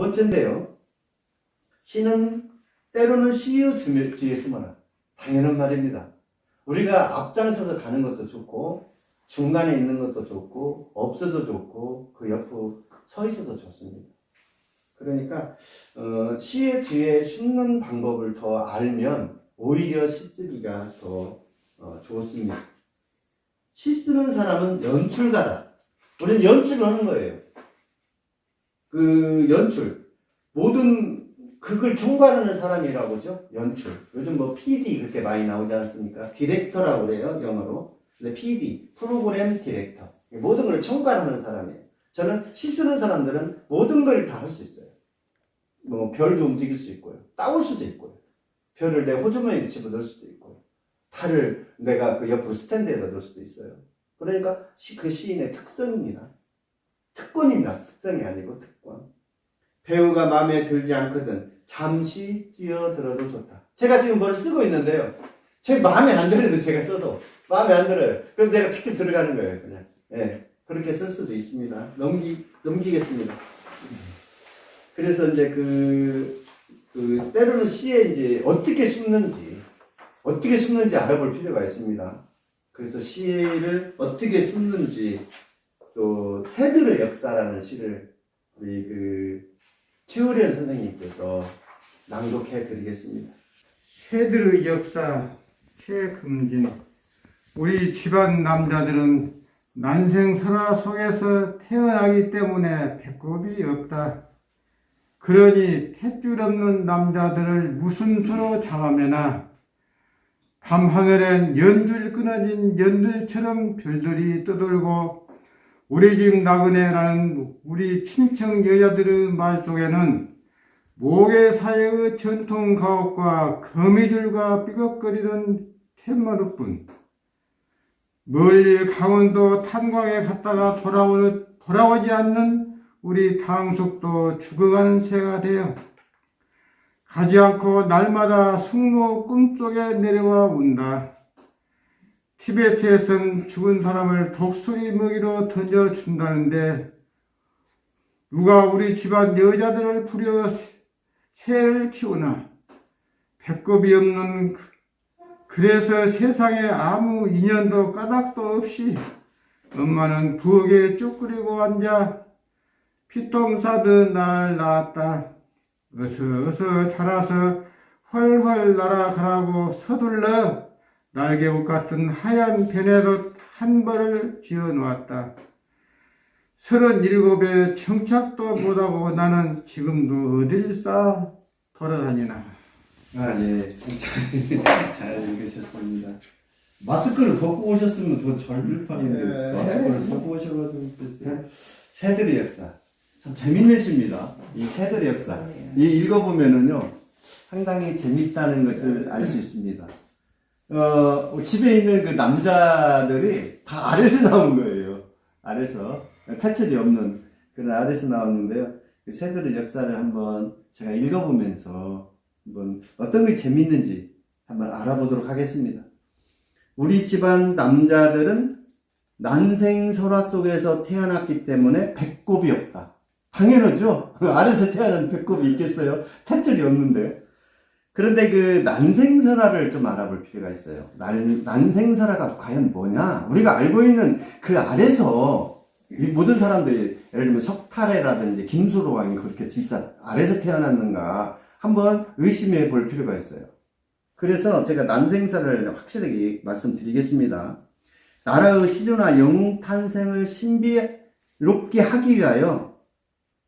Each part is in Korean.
번째인데요. 시는 때로는 시의 뒤에 숨어라. 당연한 말입니다. 우리가 앞장서서 가는 것도 좋고 중간에 있는 것도 좋고 없어도 좋고 그 옆으로 서 있어도 좋습니다. 그러니까 시의 뒤에 숨는 방법을 더 알면 오히려 시 쓰기가 더 좋습니다. 시 쓰는 사람은 연출가다. 우리는 연출을 하는 거예요. 그 연출, 모든 극을 총괄하는 사람이라고 하죠. 연출. 요즘 뭐 PD 그렇게 많이 나오지 않습니까? 디렉터라고 그래요, 영어로. 근데 PD, 프로그램 디렉터. 모든 걸 총괄하는 사람이에요. 저는 시 쓰는 사람들은 모든 걸 다 할 수 있어요. 뭐 별도 움직일 수 있고요. 따올 수도 있고요. 별을 내 호주머니에 집어넣을 수도 있고요. 달을 내가 그 옆으로 스탠드에다 넣을 수도 있어요. 그러니까 그 시인의 특성입니다. 특권입니다. 특성이 아니고 특권. 배우가 마음에 들지 않거든 잠시 뛰어들어도 좋다. 제가 지금 뭘 쓰고 있는데요. 제 마음에 안 들어도 제가 써도 마음에 안 들어요. 그럼 제가 직접 들어가는 거예요. 그냥. 예, 그렇게 쓸 수도 있습니다. 넘기겠습니다. 그래서 이제 때로는 시에 이제 어떻게 숨는지 알아볼 필요가 있습니다. 그래서 시를 어떻게 숨는지 또 새들의 역사라는 시를 우리 최우련 선생님께서 낭독해 드리겠습니다. 새들의 역사 최금진. 우리 집안 남자들은 난생설화 속에서 태어나기 때문에 배꼽이 없다. 그러니 탯줄 없는 남자들을 무슨 수로 장하매나 밤하늘엔 연줄 끊어진 연들처럼 별들이 떠돌고 우리 집 나그네라는 우리 친척 여자들의 말 속에는 모계사회의 전통 가옥과 거미줄과 삐걱거리는 툇마루뿐. 멀리 강원도 탄광에 갔다가 돌아오지 않는 우리 당숙도 죽어가는 새가 되어 가지 않고 날마다 숙모 꿈속에 내려와 온다. 티베트에선 죽은 사람을 독수리 먹이로 던져준다는데 누가 우리 집안 여자들을 부려 새를 키우나. 배꼽이 없는 그래서 세상에 아무 인연도 까닭도 없이 엄마는 부엌에 쭈그리고 앉아 피똥 싸듯 날 낳았다. 어서 자라서 훨훨 날아가라고 서둘러 날개옷 같은 하얀 베네로 한 벌을 지어 놓았다. 37에 청착도 못하고 나는 지금도 어딜 싸 돌아다니나. 예, 잘 읽으셨습니다. 마스크를 벗고 오셨으면 더 잘 판인데 마스크를 쓰고 오셔가지고 그랬어요. 새들의 역사. 참 재밌는 시입니다. 이 새들의 역사. 이 읽어보면은요, 상당히 재밌다는 것을 알 수 있습니다. 집에 있는 그 남자들이 다 아래서 나온 거예요. 아래서. 탈출이 없는 그런 아래서 나오는데요. 그 새들의 역사를 한번 제가 읽어보면서 한번 어떤 게 재밌는지 한번 알아보도록 하겠습니다. 우리 집안 남자들은 난생설화 속에서 태어났기 때문에 배꼽이 없다. 당연하죠. 아래서 태어난 배꼽이 있겠어요? 탈줄이 없는데. 그런데 그 난생설화를 좀 알아볼 필요가 있어요. 난생설화가 과연 뭐냐? 우리가 알고 있는 그 아래서 이 모든 사람들이 예를 들면 석탈해라든지 김수로왕이 그렇게 진짜 아래서 태어났는가 한번 의심해 볼 필요가 있어요. 그래서 제가 난생설화를 확실하게 말씀드리겠습니다. 나라의 시조나 영웅 탄생을 신비롭게 하기 위하여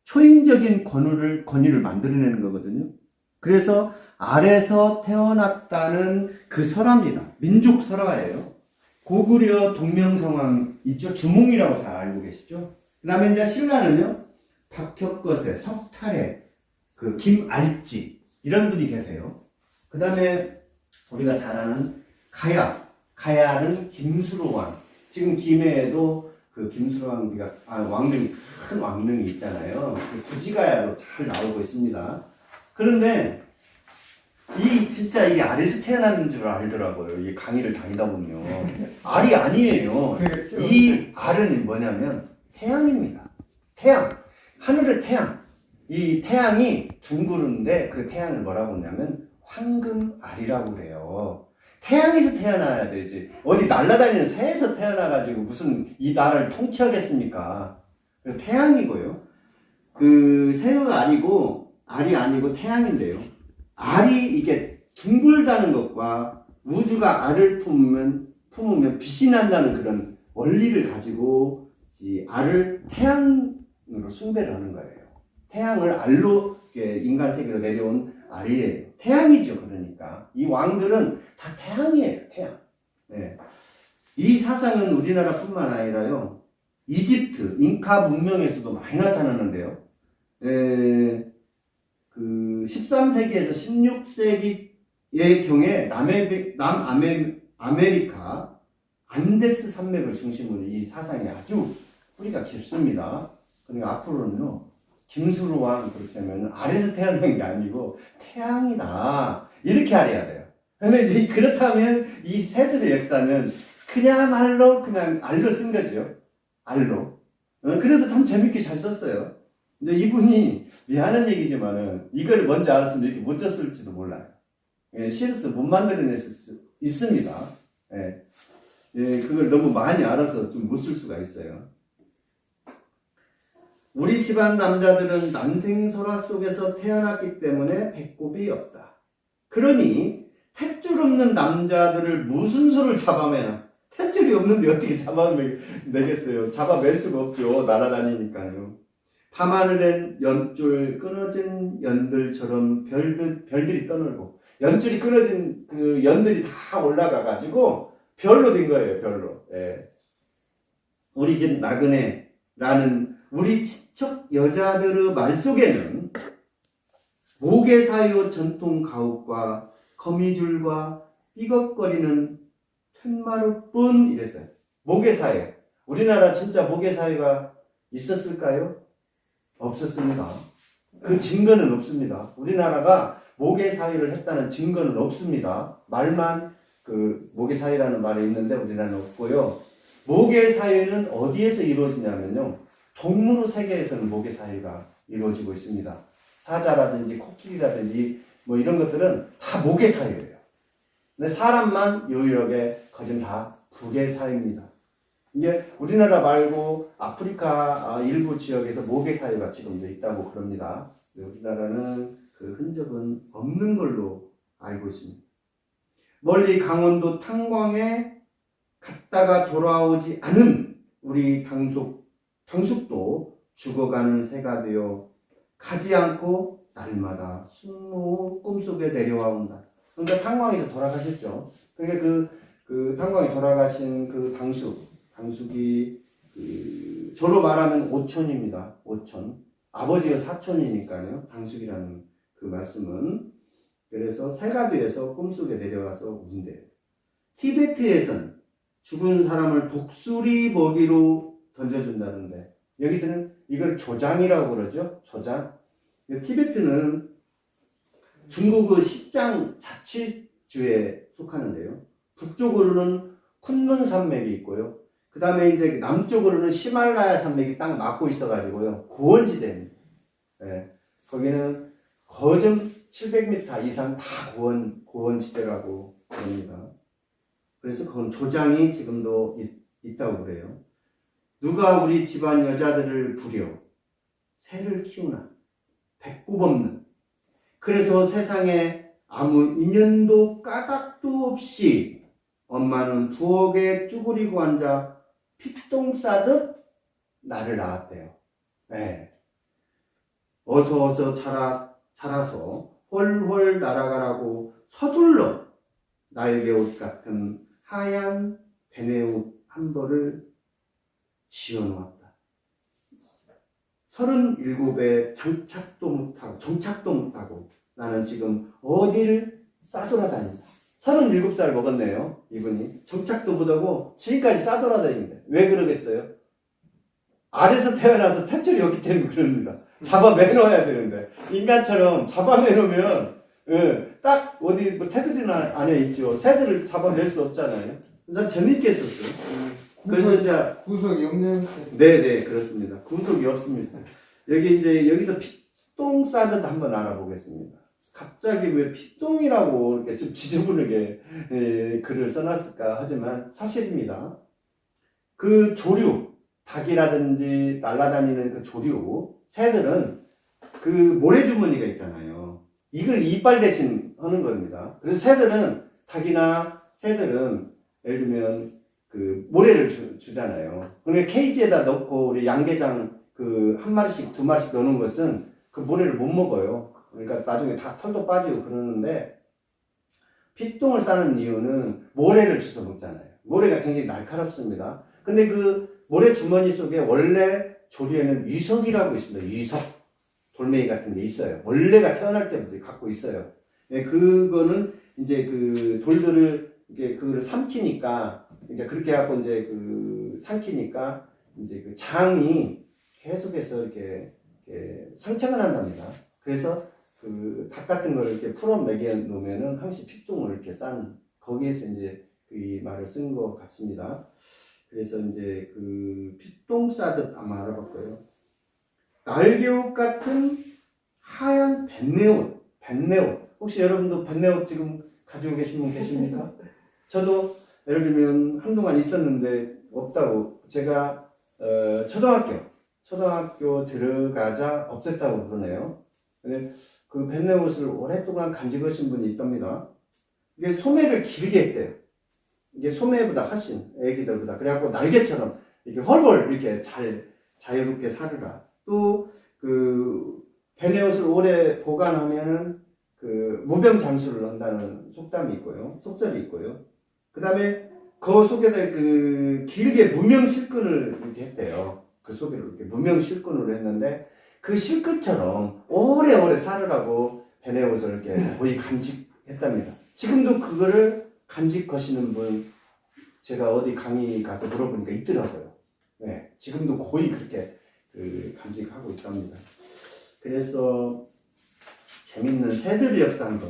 초인적인 권위를 만들어내는 거거든요. 그래서 아래서 태어났다는 그 설화입니다. 민족 설화예요. 고구려 동명성왕 있죠? 주몽이라고 잘 알고 계시죠? 그 다음에 이제 신라는요, 박혁거세, 석탈해, 그 김알지 이런 분이 계세요. 그 다음에 우리가 잘 아는 가야는 김수로왕. 지금 김해에도 그 김수로왕비가 왕릉이 큰 왕릉이 있잖아요. 그 구지가야로 잘 나오고 있습니다. 그런데 진짜 이 알에서 태어나는 줄 알더라고요. 이 강의를 다니다 보면 알이 아니에요. 이 알은 뭐냐면 태양입니다. 태양, 하늘의 태양. 이 태양이 둥그른데 그 태양을 뭐라고 하냐면 황금알이라고 그래요. 태양에서 태어나야 되지. 어디 날아다니는 새에서 태어나가지고 무슨 이 나라를 통치하겠습니까? 태양이고요. 그 새의 알이 아니고 태양인데요. 알이 이게 둥글다는 것과 우주가 알을 품으면 빛이 난다는 그런 원리를 가지고 이 알을 태양으로 숭배를 하는 거예요. 태양을 알로 인간 세계로 내려온 알이에요. 태양이죠. 그러니까 이 왕들은 다 태양이에요. 태양. 네. 이 사상은 우리나라뿐만 아니라요. 이집트 잉카 문명에서도 많이 나타나는데요. 그 13세기에서 16세기의 경에 남아메리카 안데스 산맥을 중심으로 이 사상이 아주 뿌리가 깊습니다. 그러니까 앞으로는요, 김수로 왕 그렇게 하면 아래에서 태어난 게 아니고 태양이다. 이렇게 알아야 돼요. 근데 이제 그렇다면 이 새들의 역사는 그야말로 그냥 알로 쓴 거죠. 알로. 그래도 참 재밌게 잘 썼어요. 근데 이분이 미안한 얘기지만은 이걸 먼저 알았으면 이렇게 못 썼을지도 몰라요. 예, 실수 못 만들어냈을 수 있습니다. 예. 예, 그걸 너무 많이 알아서 좀 못 쓸 수가 있어요. 우리 집안 남자들은 난생설화 속에서 태어났기 때문에 배꼽이 없다. 그러니 탯줄 없는 남자들을 무슨 수를 잡아매나. 탯줄이 없는데 어떻게 잡아내겠어요. 잡아맬 수가 없죠. 날아다니니까요. 밤하늘엔 연줄 끊어진 연들처럼 별들이 떠놀고, 연줄이 끊어진 그 연들이 다 올라가가지고 별로 된 거예요. 별로. 예. 우리 집 나그네라는 우리 친척 여자들의 말 속에는 모개사유 전통 가옥과 거미줄과 삐걱거리는 툇마루뿐 이랬어요. 모개사유. 우리나라 진짜 모개사유가 있었을까요? 없었습니다. 그 증거는 없습니다. 우리나라가 모개사유를 했다는 증거는 없습니다. 말만 그 모개사유라는 말이 있는데 우리나라는 없고요. 모개사유는 어디에서 이루어지냐면요. 동물의 세계에서는 모개사유가 이루어지고 있습니다. 사자라든지 코끼리라든지 뭐 이런 것들은 다 모개사유예요. 근데 사람만 유일하게 거진 다 부개사유입니다. 이제 우리나라 말고 아프리카 일부 지역에서 모개사유가 지금도 있다고 그럽니다. 우리나라는 그 흔적은 없는 걸로 알고 있습니다. 멀리 강원도 탄광에 갔다가 돌아오지 않은 우리 당숙도 죽어가는 새가 되어 가지 않고 날마다 숨모 꿈속에 내려와 온다. 그러니까 탄광에서 돌아가셨죠. 그러니까 그 탄광에 돌아가신 그 당숙이 저로 말하면 오촌입니다. 오촌. 아버지가 사촌이니까요. 당숙이라는 그 말씀은. 그래서 새가 되어서 꿈속에 내려와서 운대요. 티베트에선 죽은 사람을 독수리 먹이로 던져준다는데 여기서는 이걸 조장이라고 그러죠. 조장. 티베트는 중국의 식장 자치주에 속하는데요. 북쪽으로는 쿤문 산맥이 있고요. 그 다음에 이제 남쪽으로는 히말라야 산맥이 딱 막고 있어가지고요. 고원지대입니다. 예, 거기는 거점 700m 이상 다 고원지대라고 합니다. 그래서 그건 조장이 지금도 있다고 그래요. 누가 우리 집안 여자들을 부려 새를 키우나 배꼽 없는, 그래서 세상에 아무 인연도 까닭도 없이 엄마는 부엌에 쭈그리고 앉아 피똥 싸듯 나를 낳았대요. 네. 어서 자라서 홀홀 날아가라고 서둘러 날개옷 같은 하얀 베네옷 한 벌을 지어놓았다. 37에 정착도 못하고 나는 지금 어디를 싸돌아다닌다. 37살 먹었네요. 이분이 정착도 못하고 지금까지 싸돌아다닙니다. 왜 그러겠어요? 아래서 태어나서 탯줄이 없기 때문에 그럽니다. 잡아매놓아야 되는데 인간처럼 잡아매놓으면 딱 어디 뭐 테두리 안에 있죠. 새들을 잡아낼 수 없잖아요. 참 재밌게 썼어요. 그래서 이제 구석이 없는. 네네 그렇습니다. 구속이 없습니다. 여기 이제 여기서 핏똥 싸듯 한번 알아보겠습니다. 갑자기 왜 핏똥이라고 이렇게 좀 지저분하게 글을 써놨을까 하지만 사실입니다. 그 조류, 닭이라든지 날아다니는 그 조류, 새들은 그 모래주머니가 있잖아요. 이걸 이빨 대신 하는 겁니다. 그래서 새들은, 닭이나 새들은 예를 들면 그 모래를 주잖아요. 그러니까 케이지에다 넣고 우리 양계장 그 한 마리씩 두 마리씩 넣는 것은 그 모래를 못 먹어요. 그러니까 나중에 다 털도 빠지고 그러는데 핏똥을 싸는 이유는 모래를 주워 먹잖아요. 모래가 굉장히 날카롭습니다. 근데 그 모래 주머니 속에 원래 조류에는 위석이라고 있습니다. 위석. 돌멩이 같은 게 있어요. 원래가 태어날 때부터 갖고 있어요. 예, 그거는 이제 그 돌들을 이게 그거를 삼키니까 이제 그렇게 해갖고 이제 그 삼키니까 이제 그 장이 계속해서 이렇게 상착을 한답니다. 그래서 그 닭 같은 걸 이렇게 풀어 먹여 놓으면은 항시 핏똥을 이렇게 싼 거기에서 이제 이 말을 쓴 것 같습니다. 그래서 이제 그 핏똥 싸듯 아마 알아봤고요. 날개옷 같은 하얀 뱃내옷. 혹시 여러분도 뱃내옷 지금 가지고 계신 분 계십니까? 저도 예를 들면 한동안 있었는데 없다고 제가 초등학교 들어가자 없앴다고 그러네요. 근데 그 뱃내옷을 오랫동안 간직하신 분이 있답니다. 이게 소매를 길게 했대요. 이게 소매보다 훨씬 애기들보다 그래갖고 날개처럼 이렇게 헐벌 이렇게 잘 자유롭게 살으라. 또 그 뱃내옷을 오래 보관하면은 그 무병장수를 한다는 속담이 있고요, 속설이 있고요. 그 다음에 그 속에다 그 길게 무명실근을 이렇게 했대요. 그 속에를 이렇게 무명실근으로 했는데 그 실끝처럼 오래오래 살으라고 뱃내옷을 이렇게 거의 간직했답니다. 지금도 그거를 간직하시는 분 제가 어디 강의 가서 물어보니까 있더라고요. 네, 지금도 거의 그렇게 간직하고 있답니다. 그래서 재밌는 새들의 역사 한번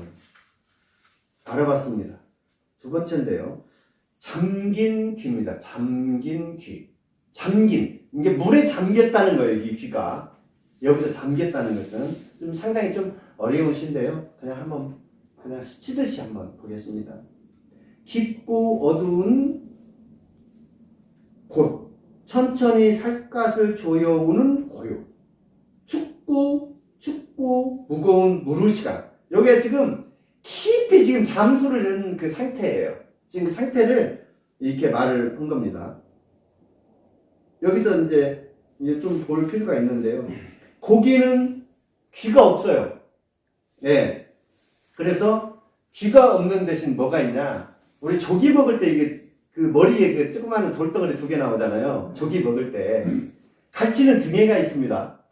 알아봤습니다. 두 번째인데요. 잠긴 귀입니다. 잠긴 귀. 이게 물에 잠겼다는 거예요. 이 귀가. 여기서 잠겼다는 것은 좀 상당히 좀 어려우신데요. 그냥 스치듯이 한번 보겠습니다. 깊고 어두운 곳. 천천히 살갗을 조여오는 고요. 춥고 무거운 무르시간. 여기에 지금 깊이 지금 잠수를 한 그 상태예요. 지금 그 상태를 이렇게 말을 한 겁니다. 여기서 이제 좀 볼 필요가 있는데요. 고기는 귀가 없어요. 예. 그래서 귀가 없는 대신 뭐가 있냐? 우리 조기 먹을 때 이게 그 머리에 그 조그마한 돌덩어리 2개 나오잖아요. 조기 먹을 때. 갈치는 등에가 있습니다.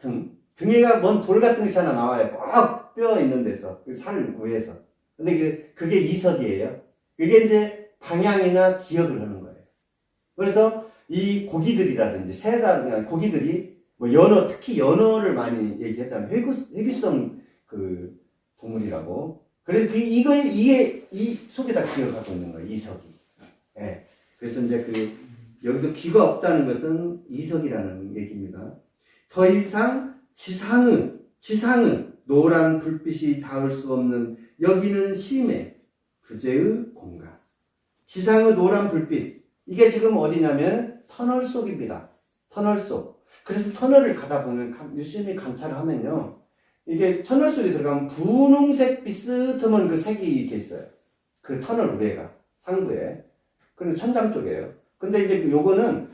등에가 뭔 돌 같은 것이 하나 나와요. 꼭 뼈 있는 데서. 그 살 위에서. 근데 그게 이석이에요. 그게 이제 방향이나 기억을 하는 거예요. 그래서 이 고기들이라든지 새라든지 고기들이 뭐 연어, 특히 연어를 많이 얘기했다면 회귀성 그 동물이라고. 그래서 이게 이 속에다 기억하고 있는 거예요. 이석이. 예. 그래서 이제 여기서 귀가 없다는 것은 이석이라는 얘기입니다. 더 이상 지상의 노란 불빛이 닿을 수 없는 여기는 심해 부재의 공간. 지상의 노란 불빛. 이게 지금 어디냐면 터널 속입니다. 터널 속. 그래서 터널을 가다 보면 유심히 관찰하면요. 이게 터널 속에 들어가면 분홍색 비스듬한 그 색이 이렇게 있어요. 그 터널 위에가 상부에. 그리고 천장 쪽이에요. 근데 이제 요거는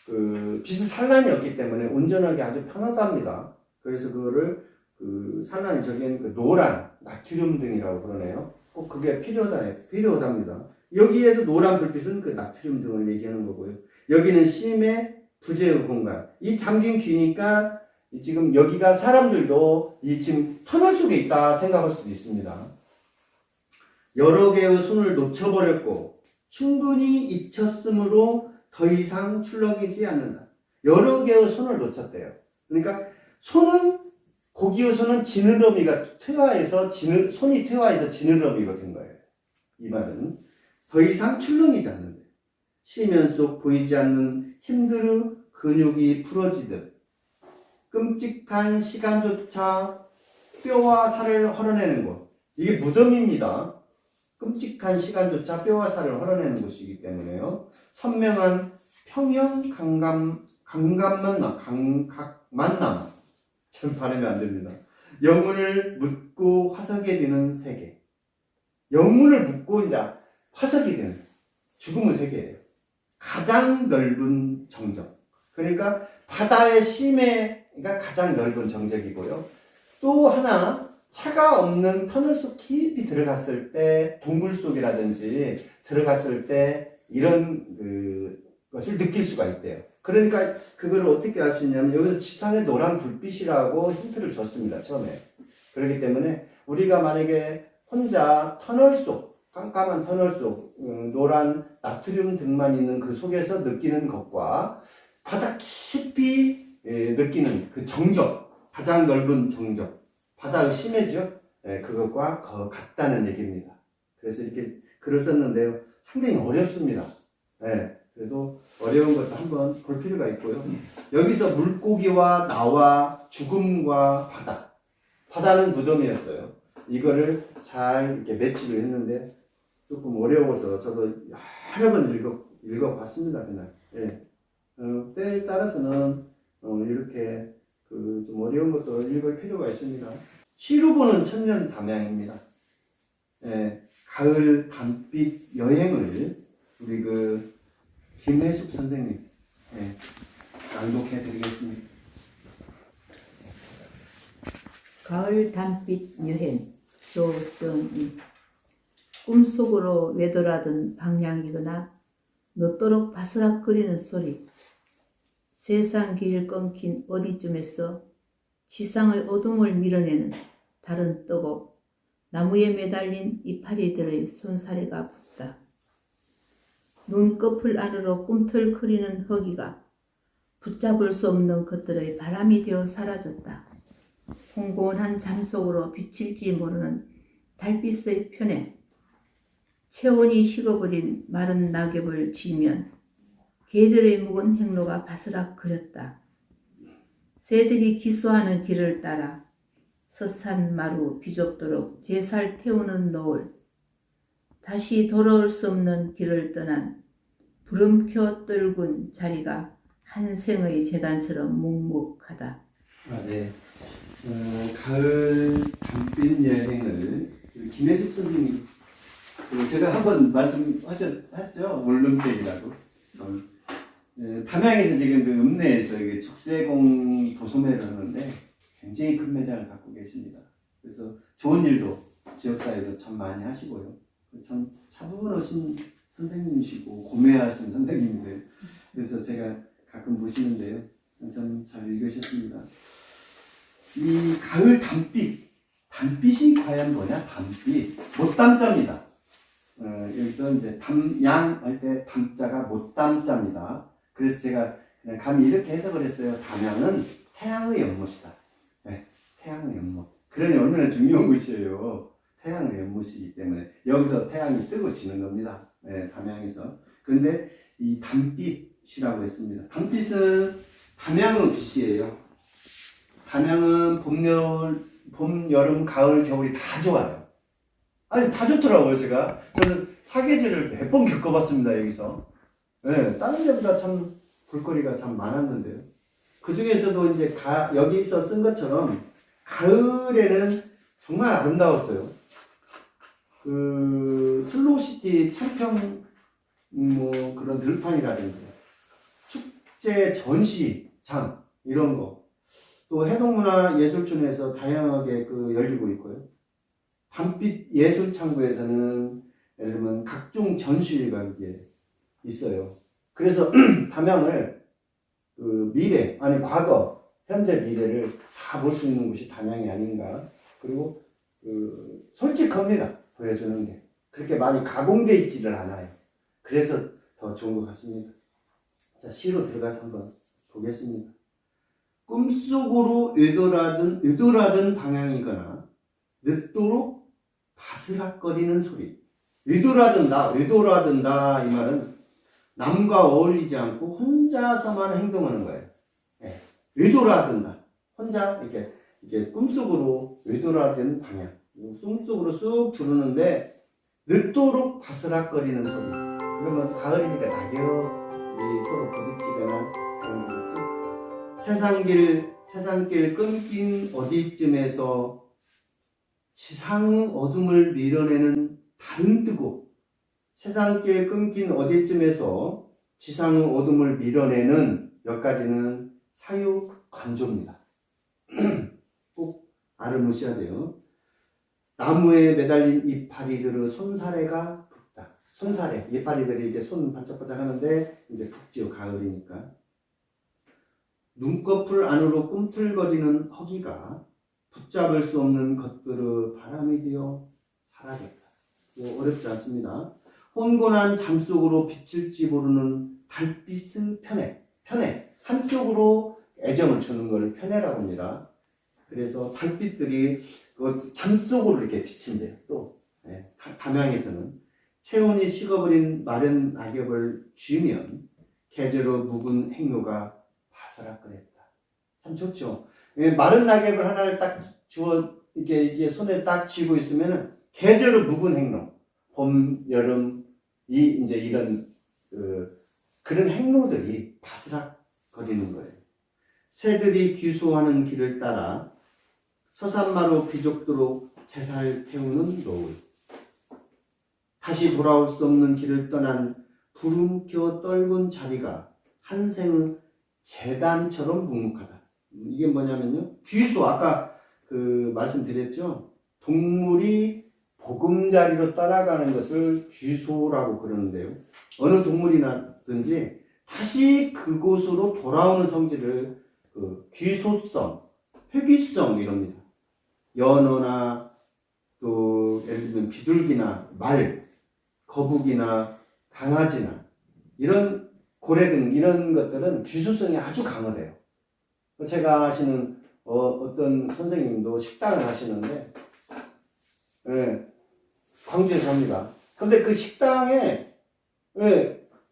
그 빛의 산란이 없기 때문에 운전하기 아주 편하답니다. 그래서 그거를 그 산란이 적인 그 노란 나트륨 등이라고 그러네요. 꼭 그게 필요하답니다. 여기에서 노란 불빛은 그 나트륨 등을 얘기하는 거고요. 여기는 심해 부재의 공간. 이 잠긴 귀니까 지금 여기가 사람들도 이 지금 터널 속에 있다 생각할 수도 있습니다. 여러 개의 손을 놓쳐버렸고 충분히 잊혔으므로 더 이상 출렁이지 않는다. 여러 개의 손을 놓쳤대요. 그러니까 고기의 손은 지느러미가 퇴화해서 손이 퇴화해서 지느러미가 된 거예요. 이 말은 더 이상 출렁이지 않는다. 시면 속 보이지 않는 힘들의 근육이 부러지듯. 끔찍한 시간조차 뼈와 살을 헐어내는 곳. 이게 무덤입니다. 끔찍한 시간조차 뼈와 살을 헐어내는 곳이기 때문에요. 선명한 평형 만남. 참 발음이 안 됩니다. 영혼을 묻고 화석이 되는 세계. 영혼을 묻고 이제 화석이 되는 죽음의 세계예요. 가장 넓은 정적. 그러니까 바다의 심해가 가장 넓은 정적이고요. 또 하나 차가 없는 터널 속 깊이 들어갔을 때 동굴 속이라든지 들어갔을 때 이런 것을 느낄 수가 있대요. 그러니까 그걸 어떻게 알 수 있냐면 여기서 지상의 노란 불빛이라고 힌트를 줬습니다. 처음에. 그렇기 때문에 우리가 만약에 혼자 터널 속 깜깜한 터널 속 노란 나트륨 등만 있는 그 속에서 느끼는 것과 바다 깊이 느끼는 그 정적, 가장 넓은 정적, 바다의 심해죠. 그것과 같다는 얘기입니다. 그래서 이렇게 글을 썼는데요. 상당히 어렵습니다. 그래도 어려운 것도 한번 볼 필요가 있고요. 여기서 물고기와 나와 죽음과 바다는 무덤이었어요. 이거를 잘 이렇게 매치를 했는데 조금 어려워서 저도 여러 번 읽어봤습니다. 그날. 때에 따라서는 이렇게 좀 어려운 것도 읽을 필요가 있습니다. 시로 보는 천년 담양입니다. 가을 단빛 여행을 우리 김혜숙 선생님 낭독해 드리겠습니다. 가을 단빛 여행 조성이 꿈속으로 외돌아든 방향이거나 늦도록 바스락거리는 소리 세상 길 끊긴 어디쯤에서 지상의 어둠을 밀어내는 달은 뜨고 나무에 매달린 이파리들의 손사래가 붓다. 눈꺼풀 안으로 꿈틀거리는 허기가 붙잡을 수 없는 것들의 바람이 되어 사라졌다. 공고한 잠속으로 비칠지 모르는 달빛의 편에 체온이 식어버린 마른 낙엽을 지면 개들의 묵은 행로가 바스락거렸다. 새들이 기수하는 길을 따라 서산마루 비좁도록 제살 태우는 노을, 다시 돌아올 수 없는 길을 떠난 부름켜 떨군 자리가 한 생의 재단처럼 묵묵하다. 네. 가을 단빛 여행을 김혜숙 선생님 제가 한번 말씀하셨죠? 울릉땡이라고. 담양에서 지금 읍내에서 축세공 도소매를 하는데 굉장히 큰 매장을 갖고 계십니다. 그래서 좋은 일도 지역사회도 참 많이 하시고요. 참 차분하신 선생님이시고 고매하신 선생님들. 그래서 제가 가끔 보시는데요. 참 잘 읽으셨습니다. 이 가을 단빛이 과연 뭐냐? 단빛. 못담자입니다. 여기서 이제 담양 할 때 담자가 못담자입니다. 그래서 제가 그냥 감히 이렇게 해석을 했어요. 담양은 태양의 연못이다. 태양의 연못. 그러니 얼마나 중요한 곳이에요. 태양의 연못이기 때문에 여기서 태양이 뜨고 지는 겁니다. 담양에서. 그런데 이 단빛이라고 했습니다. 단빛은 담양은 빛이에요. 담양은 봄, 여름, 가을, 겨울이 다 좋아요. 아니, 다 좋더라고요, 저는 사계절을 몇 번 겪어봤습니다, 여기서. 다른 데보다 참 볼거리가 참 많았는데요. 그 중에서도 이제 여기서 쓴 것처럼 가을에는 정말 아름다웠어요. 슬로우시티 창평, 그런 들판이라든지, 축제 전시장, 이런 거. 또 해동문화예술촌에서 다양하게 열리고 있고요. 단빛 예술창구에서는 예를 들면 각종 전시회가 이게 있어요. 그래서 담양을 과거, 현재, 미래를 다 볼 수 있는 곳이 담양이 아닌가. 그리고 솔직합니다. 보여주는 게. 그렇게 많이 가공되어 있지를 않아요. 그래서 더 좋은 것 같습니다. 자, 시로 들어가서 한번 보겠습니다. 꿈속으로 의도라든 방향이거나 늦도록 바스락거리는 소리. 의도라든다 이 말은 남과 어울리지 않고 혼자서만 행동하는 거예요. 의도라든다. 혼자 이게 꿈속으로 외도라된 방향, 꿈속으로 쑥 들어오는데 늦도록 바스락거리는 소리. 그러면 가을이니까 낙엽이 서로 부딪히거나 그런 거겠지. 세상길 끊긴 어디쯤에서 지상 어둠을 밀어내는 달은 뜨고, 세상길 끊긴 어디쯤에서 지상 어둠을 밀어내는 여기까지는 사육 관조입니다. 꼭 알아놓으셔야 돼요. 나무에 매달린 이파리들의 손사래가 붓다. 손사래, 이파리들이 이제 손 반짝반짝 하는데 이제 붓지요, 가을이니까. 눈꺼풀 안으로 꿈틀거리는 허기가 붙잡을 수 없는 것들의 바람이 되어 사라졌다. 어렵지 않습니다. 혼곤한 잠 속으로 비칠지 모르는 달빛의 편애. 한쪽으로 애정을 주는 걸 편애라고 합니다. 그래서 달빛들이 잠 속으로 이렇게 비친대요. 또 담양에서는 체온이 식어버린 마른 낙엽을 쥐면 계절의 묵은 행로가 바스락거렸다. 참 좋죠. 마른 낙엽을 하나를 딱 주워 이게 손에 딱 쥐고 있으면은 계절의 묵은 행로, 봄, 여름 이제 이런 그런 행로들이 바스락거리는 거예요. 새들이 귀소하는 길을 따라 서산마루 귀족도록 제사를 태우는 노을. 다시 돌아올 수 없는 길을 떠난 부름켜 떨군 자리가 한생의 재단처럼 묵묵하다. 이게 뭐냐면요. 귀소, 아까 말씀드렸죠. 동물이 보금자리로 따라가는 것을 귀소라고 그러는데요. 어느 동물이나든지 다시 그곳으로 돌아오는 성질을 귀소성, 회귀성 이럽니다. 연어나 또 예를 들면 비둘기나 말, 거북이나 강아지나 이런 고래 등 이런 것들은 귀소성이 아주 강하대요. 제가 아시는 어떤 선생님도 식당을 하시는데 광주에 삽니다. 근데 그 식당에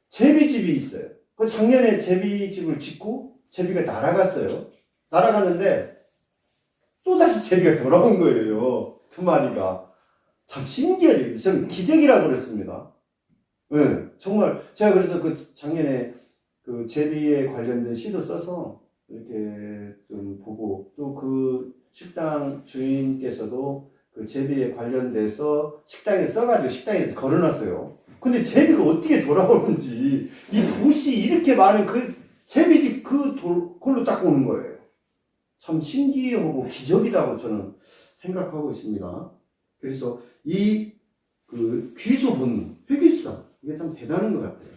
제비집이 있어요. 그 작년에 제비집을 짓고 제비가 날아갔어요. 날아갔는데 또다시 제비가 돌아온 거예요. 2마리가. 참 신기하죠. 저는 기적이라고 그랬습니다. 정말 제가 그래서 그 작년에 그 제비에 관련된 시도 써서 이렇게 좀 보고 또 그 식당 주인께서도 그 제비에 관련돼서 식당에 써가지고 식당에 걸어놨어요. 근데 제비가 어떻게 돌아오는지 이 도시 이렇게 많은 그 제비집 그걸로 딱 오는 거예요. 참 신기하고 기적이라고 저는 생각하고 있습니다. 그래서 이 귀소 본능, 회귀성 이게 참 대단한 것 같아요.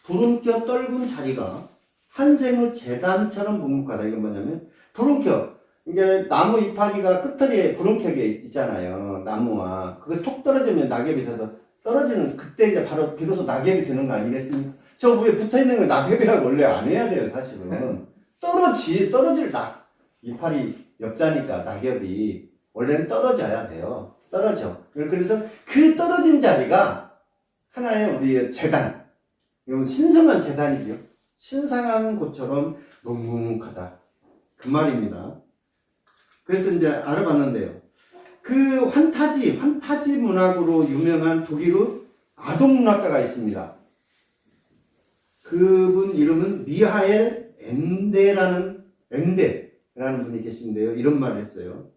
부름켜 떨군 자리가 한생의 재단처럼 묵묵하다. 이건 뭐냐면 부름켜, 이게 나무 이파리가 끝털이에 부름켜게 있잖아요. 나무와 그거 톡 떨어지면 낙엽이 돼서 떨어지는 그때 이제 바로 비로소 낙엽이 되는 거 아니겠습니까? 저 위에 붙어 있는 거 낙엽이라고 원래 안 해야 돼요, 사실은. 떨어질 이파리 엽자니까 낙엽이 원래는 떨어져야 돼요. 떨어져. 그래서 그 떨어진 자리가 하나의 우리의 재단, 이건 신성한 재단이죠. 신성한 곳처럼 묵묵하다. 그 말입니다. 그래서 이제 알아봤는데요. 그 환타지 문학으로 유명한 독일의 아동문학가가 있습니다. 그분 이름은 미하엘 엔데라는 분이 계신데요. 이런 말을 했어요.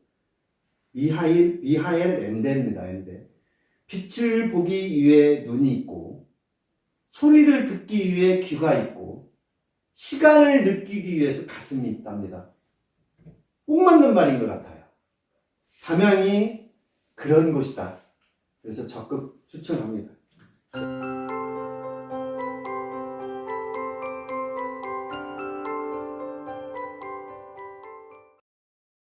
미하엘 엔데입니다. 엔데. 빛을 보기 위해 눈이 있고, 소리를 듣기 위해 귀가 있고, 시간을 느끼기 위해서 가슴이 있답니다. 꼭 맞는 말인 것 같아요. 담양이 그런 곳이다. 그래서 적극 추천합니다.